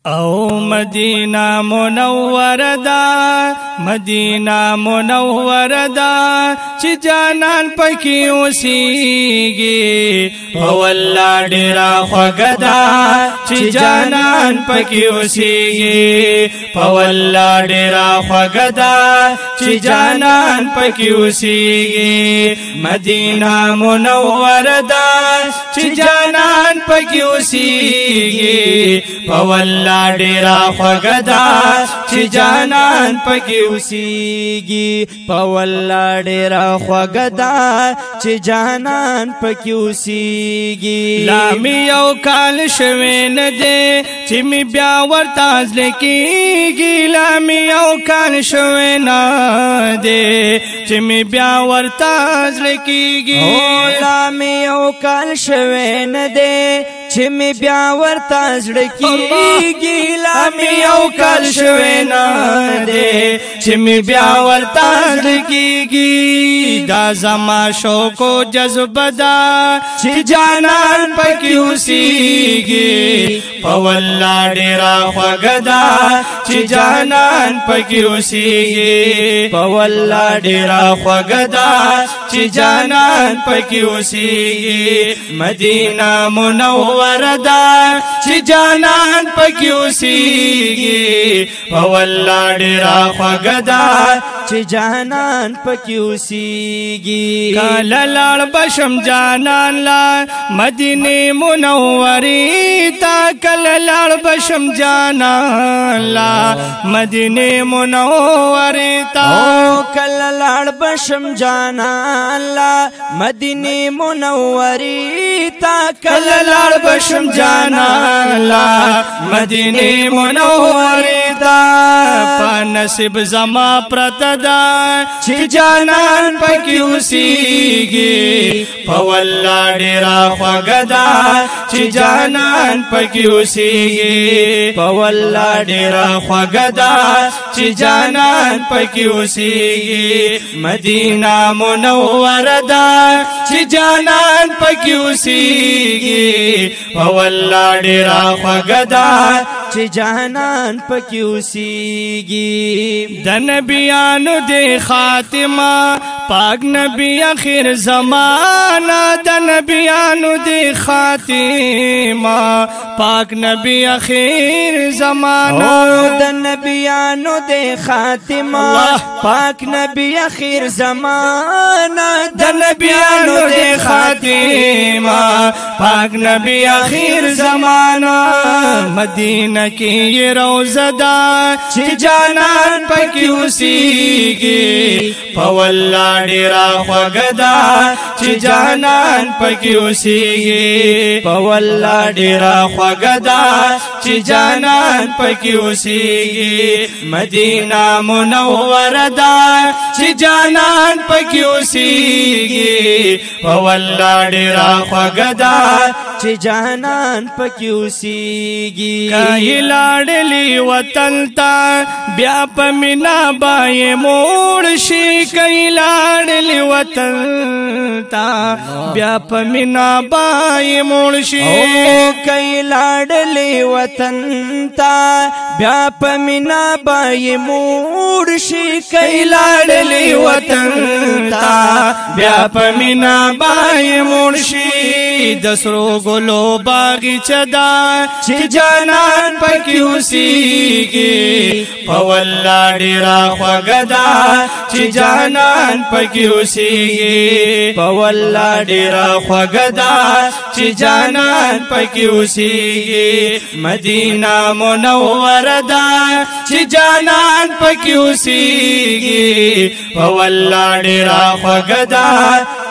او مدینہ منور دا مدینہ منور دا چی جانان پکی اوسیگی واللہ ڈیرا خوگدا چی جانان پکی اوسیگی واللہ ڈیرا خوگدا چی جانان پکی اوسیگی مدینہ منور دا چی جانان پکی اوسیگی واللہ ډیرا خوګدا چې جانان پکې اوسېږي په والله ډیرا خوګدا چې جانان پکې اوسېږي لا مې یو کال شوی نه دی چې مې بیا ورته زړه کېږي لا مې یو کال شوی نه دی چې مې بیا ورته زړه کېږي لا مې یو کال شوی نه دی چې مې بیا ورته زړه کېږي لا مې یو کال شوی نه دی چې مې بیا ورته زړه کېږي دا زما شوق و جذبه ده چې جانان پکې اوسېږي په والله ډېره خوږه ده چې جانان پکې اوسېږي په والله ډېره خوږه ده چې جانان پکې اوسېږي مدینه منوره ده چې جانان پکې اوسېږي په والله ډېره خوږه ده چې جانان پکې اوسېږي کله لاړ بشم جانان لا مدینه منورې ته کله لاړ بشم جانان لا مدینه منورې ته کله لاړ بشم جانان لا مدینه منورې ته کله لاړ بشم جانان لا مدینه منورې ته په نصیب زما پرته ده چې جانان پکې اوسېږي په والله ډېره خوږه ده چې جانان پکې اوسېږي په والله ډېره خوږه ده چې جانان پکې اوسېږي مدینه منوره ده چې جانان پکې اوسېږي په والله ډېره خوږه ده چې جانان پکې اوسېږي د نبیانو دې خاتمه پاک نبی اخر زمانہ د نبیانو دې خاتمه پاک نبی اخر زمانہ د نبیانو دې خاتمه پاک نبی اخر زمانہ د نبیانو دې خاتمه پاک نبی اخر زمانہ مدینہ کی روزه ده چې جانان پکې اوسېږي په والله ډېره خوږه ده چې جانان پکې اوسېږي په والله ډېره خوږه ده چې جانان پکې اوسېږي مدینه منوره ده چې جانان پکې اوسېږي په والله ډېره خوږه ده چې جانان پکې اوسېږي کای لاړلی وطن ته بیا په مینا بای موړ شي کای لاړلی وطن ته بیا په مینا بای موړ شي کای لاړلی وطن ته بیا په مینا بای موړ شي کای لاړلی وطن ته بیا په مینا بای موړ شي د سرو ګلو باغچه ده چې جانان پکې اوسېږي په والله ډېره خوږه ده چې جانان پکې اوسېږي په والله ډېره خوږه ده چې جانان پکې اوسېږي مدینه منوره ده چې جانان پکې اوسېږي په والله ډېره خوږه ده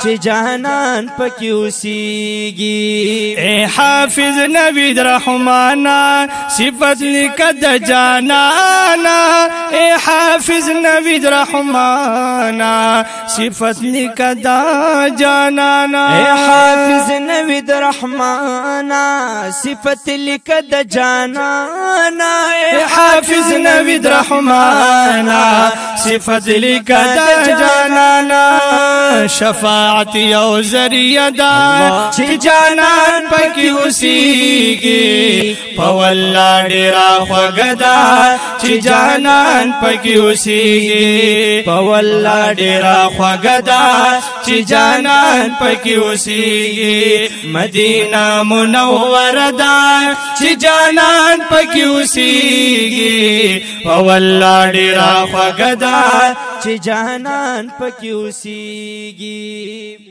چې جانان پکې اوسېږي اے حافظ نوید رحمانا صفت لکد جانانا اے حافظ نوید رحمانا صفت لکد جانانا اے حافظ نوید رحمانا صفت لکد جانانا اے حافظ نوید رحمانا صفت لکد جانانا شفاعت یو ذریعہ دا چی جانان پکی اوسیگی پواللہ ڈیرا خوگدا چی جانان پکی اوسیگی پواللہ ڈیرا خوگدا چی جانان پکی اوسیگی مدینہ منوردا چی جانان پکی اوسیگی پواللہ ڈیرا خوگدا چی جانان پکی اوسیگی